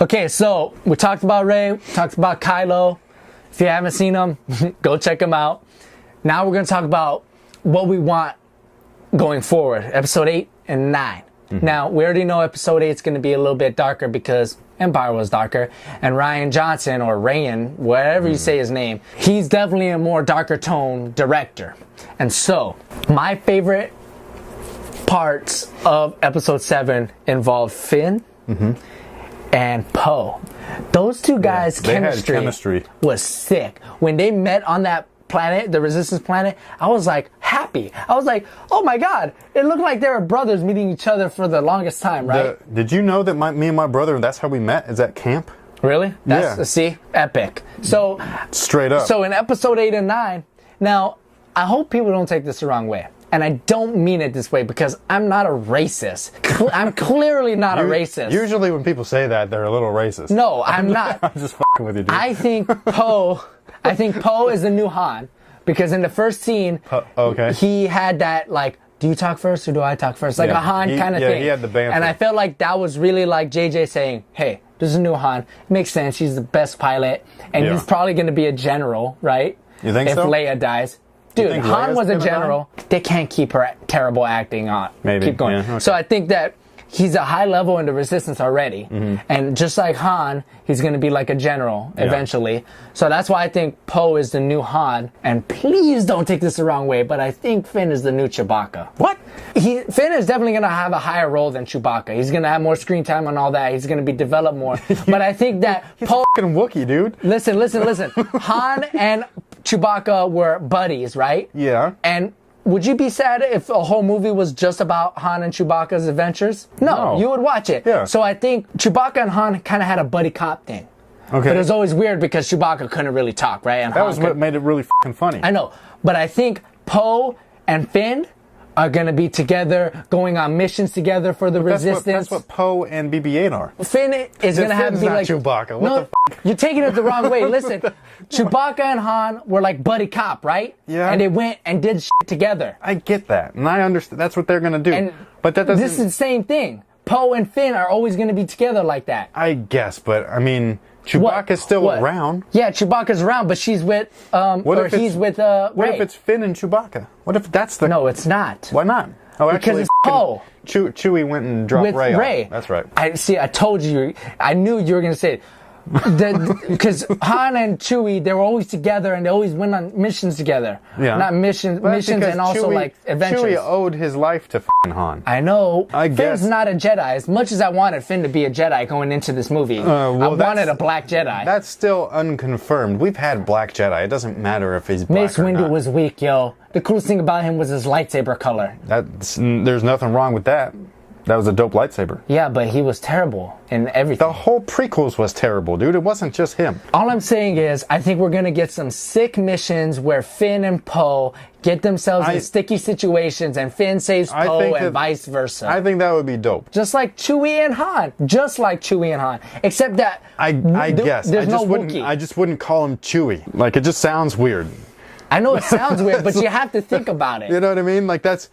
Okay, so we talked about Rey, talked about Kylo. If you haven't seen them, go check them out. Now we're going to talk about what we want going forward, episode 8 and 9. Now, we already know episode 8 is going to be a little bit darker because Empire was darker. And Rian Johnson, or Rayan, whatever you say his name, he's definitely a more darker tone director. And so, my favorite parts of episode 7 involved Finn and Poe. Those two guys' chemistry was sick. When they met on that planet, the Resistance planet, I was like happy. I was like, oh my god, it looked like they were brothers meeting each other for the longest time, right? Did you know that me and my brother, that's how we met, is at camp? Really? See? Epic. So, straight up. So in episode 8 and 9, now, I hope people don't take this the wrong way. And I don't mean it this way because I'm not a racist. I'm clearly not a racist. Usually when people say that, they're a little racist. No, I'm not. I'm just fucking with you, dude. I think Poe is the new Han. Because in the first scene, he had that, like, do you talk first or do I talk first? Like a Han kind of thing. He had the banter. And I felt like that was really like JJ saying, hey, this is a new Han. It makes sense. He's the best pilot. And he's probably going to be a general, right? You think so? If Leia dies. Dude, Han was a general. They can't keep her terrible acting on. Maybe. Keep going. Yeah, okay. So I think that he's a high level in the Resistance already. And just like Han, he's going to be like a general eventually. So that's why I think Poe is the new Han. And please don't take this the wrong way, but I think Finn is the new Chewbacca. What? Finn is definitely going to have a higher role than Chewbacca. He's going to have more screen time and all that. He's going to be developed more. But I think that Poe... He's a fucking Wookiee, dude. Listen. Han and Chewbacca were buddies, right? Yeah. And would you be sad if a whole movie was just about Han and Chewbacca's adventures? No, you would watch it. Yeah. So I think Chewbacca and Han kind of had a buddy cop thing. Okay. But it was always weird because Chewbacca couldn't really talk, right? And that was what made it really fucking funny. I know. But I think Poe and Finn are going to be together, going on missions together for the Resistance. That's what Poe and BB-8 are. Finn is going to have to be like... Chewbacca. What no, the you're taking it the wrong way. Listen, Chewbacca and Han were like buddy cop, right? Yeah. And they went and did shit together. I get that. And I understand. That's what they're going to do. And but that doesn't... This is the same thing. Poe and Finn are always going to be together like that. I guess, but I mean... Chewbacca's still around. Yeah, Chewbacca's around, but she's with, he's with Rey. What if it's Finn and Chewbacca? What if that's the... No, it's not. Why not? Oh, because it's Poe. Chewie went and dropped Rey off. That's right. I told you. I knew you were going to say it. Because Han and Chewie, they were always together and they always went on missions together. Yeah. Not missions and also like adventures. Chewie owed his life to f***ing Han. I know. I guess. Finn's not a Jedi. As much as I wanted Finn to be a Jedi going into this movie, I wanted a black Jedi. That's still unconfirmed. We've had black Jedi. It doesn't matter if he's black Mace Windu was weak, yo. The coolest thing about him was his lightsaber color. There's nothing wrong with that. That was a dope lightsaber. Yeah, but he was terrible in everything. The whole prequels was terrible, dude. It wasn't just him. All I'm saying is, I think we're going to get some sick missions where Finn and Poe get themselves in sticky situations and Finn saves Poe and vice versa. I think that would be dope. Just like Chewie and Han. Except that I guess. There's no Wookiee. I just wouldn't call him Chewie. Like, it just sounds weird. I know it sounds weird, but you have to think about it. You know what I mean? Like that's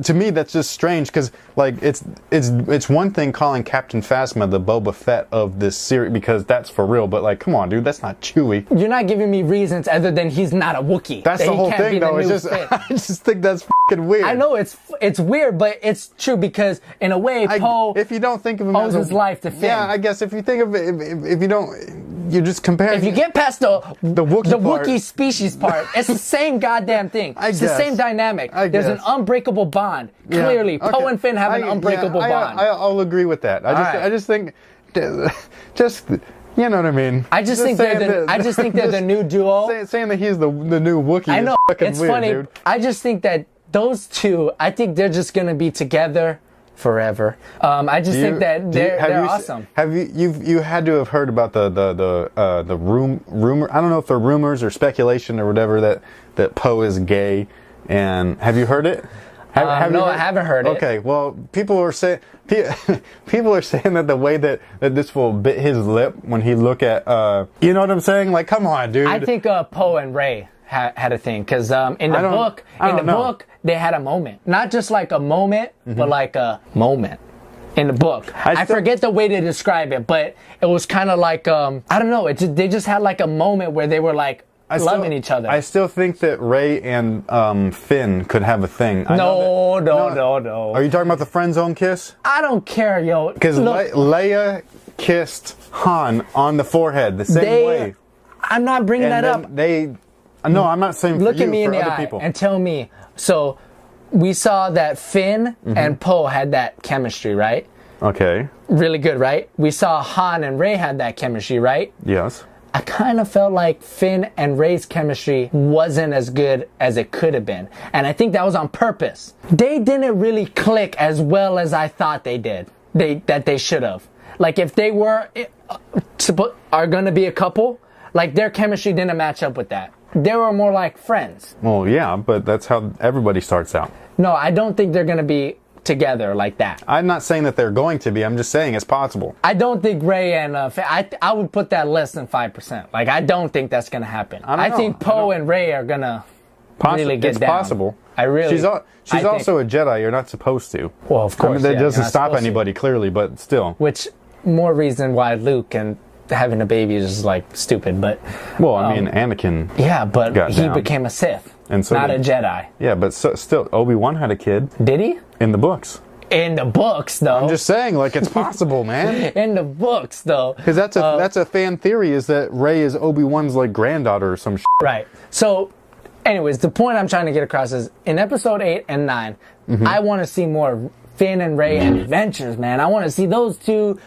to me that's just strange because like it's one thing calling Captain Phasma the Boba Fett of this series because that's for real, but like come on, dude, that's not Chewie. You're not giving me reasons other than he's not a Wookiee. That's the whole thing, though. It's just I just think that's fucking weird. I know it's weird, but it's true because in a way, Poe if you don't think of him owes his life to Finn. Yeah, I guess if you think of it, if you don't, you just compare. If you get past the Wookiee species part, it's the same goddamn thing. It's the same dynamic. There's an unbreakable bond. Yeah. Clearly, Poe and Finn have an unbreakable bond. I'll agree with that. I just think, just you know what I mean. I just think they're the new duo. Saying that he's the new Wookiee. I know it's weird, funny. Dude. I just think that those two. I think they're just gonna be together forever. I just think that they're awesome. Have you had to have heard about the rumor? I don't know if they're rumors or speculation or whatever that Poe is gay. And have you heard it? I haven't heard it. Okay, well, people are saying that the way that this will bit his lip when he look at you know what I'm saying? Like, come on, dude. I think Poe and Rey had a thing because in the book they had a moment, not just like a moment, but like a moment. in the book. I forget the way to describe it, but it was kind of like I don't know. They just had like a moment where they were like loving each other. I still think that Rey and Finn could have a thing. No. Are you talking about the friend zone kiss? I don't care, yo. Because Leia kissed Han on the forehead the same way. I'm not bringing that up. No, I'm not saying Look for at me you, in for the other eye people. and tell me. So we saw that Finn and Poe had that chemistry, right? Okay. Really good, right? We saw Han and Rey had that chemistry, right? Yes. I kind of felt like Finn and Rey's chemistry wasn't as good as it could have been. And I think that was on purpose. They didn't really click as well as I thought they did. That they should have. Like if they are going to be a couple, like their chemistry didn't match up with that. They were more like friends. Well, yeah, but that's how everybody starts out. No, I don't think they're going to be together like that. I'm not saying that they're going to be. I'm just saying it's possible. I don't think Rey and I would put that less than 5%. Like I don't think that's going to happen. I think Poe and Rey are going to really get down. It's possible. She's also a Jedi. You're not supposed to. Well, of course. That doesn't stop anybody, clearly, but still. Which more reason why Luke and having a baby is just like stupid, but well, I mean, Anakin. Yeah, but he became a Sith, and so not a Jedi. Yeah, but still, Obi-Wan had a kid. Did he? In the books. In the books, though. I'm just saying, like it's possible, man. In the books, though. Because that's a fan theory, is that Rey is Obi-Wan's like granddaughter or some shit. Right. So, anyways, the point I'm trying to get across is in episode 8 and 9, I want to see more Finn and Rey adventures, man. I want to see those two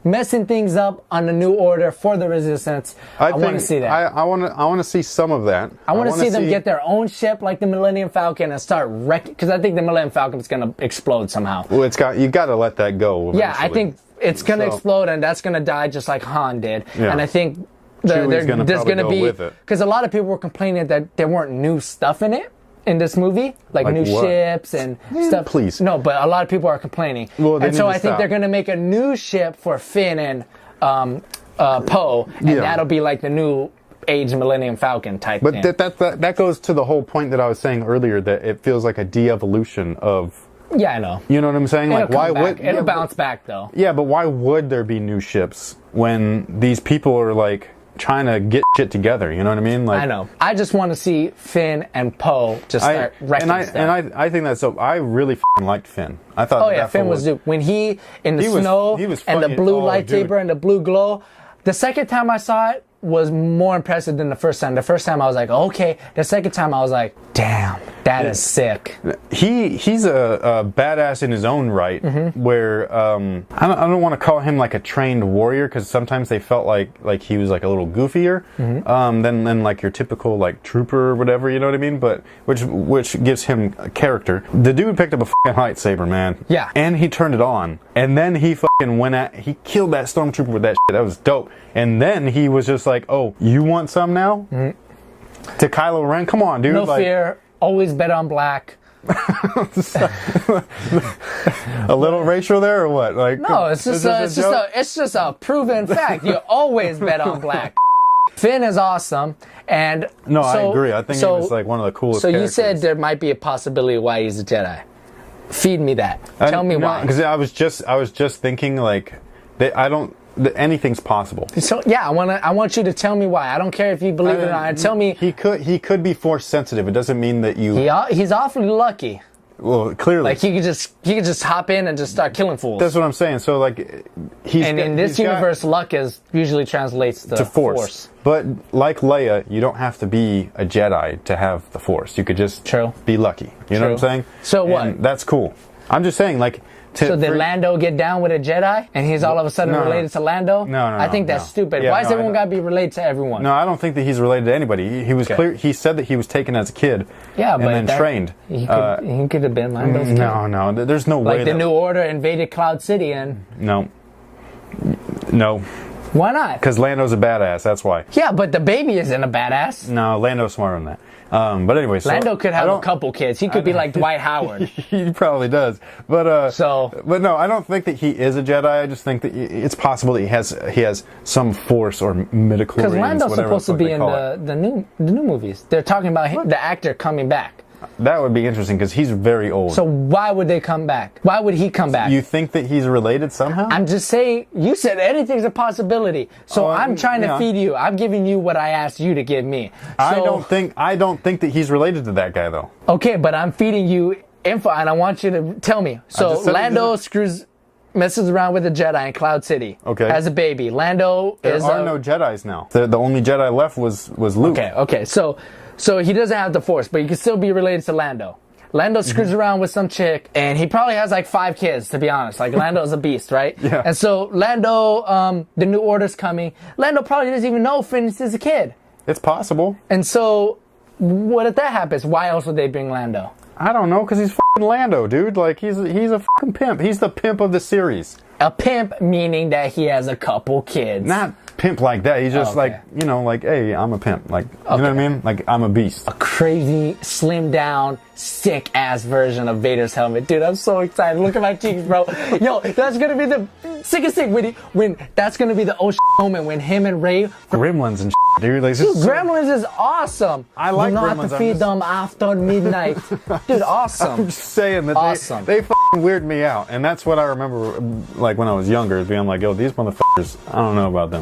messing things up on the New Order for the Resistance. I want to see that. I want to see some of that. I want to see them get their own ship like the Millennium Falcon and start wrecking. Because I think the Millennium Falcon is going to explode somehow. Well, you got to let that go eventually. Yeah, I think it's going to explode and that's going to die just like Han did. Yeah. And I think there's going to be with it. Because a lot of people were complaining that there weren't new stuff in it. In this movie, like new ships and stuff. Please. No, but a lot of people are complaining. Well, and so I think they're going to make a new ship for Finn and Poe, and that'll be like the new age Millennium Falcon type thing. But that goes to the whole point that I was saying earlier, that it feels like a de-evolution of... Yeah, I know. You know what I'm saying? It'll bounce back, though. Yeah, but why would there be new ships when these people are like trying to get shit together, you know what I mean? Like, I know. I just want to see Finn and Poe just start wrecking stuff. And I think that's so. I really liked Finn. I thought. Oh yeah, Finn was when he in the snow and the blue lightsaber and the blue glow. The second time I saw it was more impressive than the first time. The first time I was like, okay. The second time I was like, damn, that is sick. He's a badass in his own right. Where I don't want to call him like a trained warrior, because sometimes they felt like he was like a little goofier than like your typical like trooper or whatever. You know what I mean? But which gives him a character. The dude picked up a fucking lightsaber, man. Yeah. And he turned it on, and then he fucking he killed that stormtrooper with that shit. That was dope. And then he was just like, oh, you want some now? To Kylo Ren? Come on, dude. No fear. Always bet on black. A little racial there or what? Like, no, it's just a proven fact. You always bet on black. Finn is awesome, and I agree. I think he was like one of the coolest. So characters. You said there might be a possibility why he's a Jedi. Feed me that. Tell me why. Because I was just thinking like anything's possible. So yeah, I want you to tell me why. I don't care if you believe it or not. Tell me. He could be force sensitive. It doesn't mean that you. He's awfully lucky. Well, clearly, like he could just hop in and just start killing fools. That's what I'm saying. So like, in this universe, luck usually translates to force. But like Leia, you don't have to be a Jedi to have the Force. You could just be lucky. You know what I'm saying? So what? And that's cool. I'm just saying, like. So did Lando get down with a Jedi, and he's all of a sudden related to Lando? No. I think that's stupid. Yeah, Why is everyone got to be related to everyone? No, I don't think that he's related to anybody. He was clear. He said that he was taken as a kid. Yeah, and then trained. He could have been Lando's kid. No. There's no way. Like the New Order invaded Cloud City, and no. Why not? Because Lando's a badass. That's why. Yeah, but the baby isn't a badass. No, Lando's smarter than that. But anyway, Lando could have a couple kids. He could be like Dwight Howard. He probably does. But no, I don't think that he is a Jedi. I just think that it's possible that he has some force or midichlorians. Because Lando's supposed to be in the new movies. They're talking about the actor coming back. That would be interesting because he's very old. So why would they come back? Why would he come back? You think that he's related somehow? I'm just saying, you said anything's a possibility. So I'm trying to feed you. I'm giving you what I asked you to give me. So, I don't think that he's related to that guy though. Okay, but I'm feeding you info and I want you to tell me. So Lando messes around with a Jedi in Cloud City. Okay. As a baby. Lando there are no Jedis now. The only Jedi left was Luke. Okay. So he doesn't have the Force, but you can still be related to Lando. Lando screws around with some chick, and he probably has like 5 kids, to be honest. Like, Lando's a beast, right? Yeah. And so Lando, the New Order's coming. Lando probably doesn't even know Finn is a kid. It's possible. And so, what if that happens? Why else would they bring Lando? I don't know, because he's f***ing Lando, dude. Like, he's a f***ing pimp. He's the pimp of the series. A pimp meaning that he has a couple kids. Not pimp like that. He's just like, you know, like, hey, I'm a pimp. Like, you know what I mean? Like, I'm a beast. A crazy, slimmed down, sick ass version of Vader's helmet. Dude, I'm so excited. Look at my cheeks, bro. Yo, that's gonna be the sickest thing when that's gonna be the moment when him and Rey. Gremlins and dude. Like, Dude, Gremlins is awesome. I like you Gremlins. You have to feed them after midnight. Dude, awesome. I'm just saying that they f***ing weird me out. And that's what I remember, like, when I was younger, being like, yo, these motherfuckers, I don't know about them.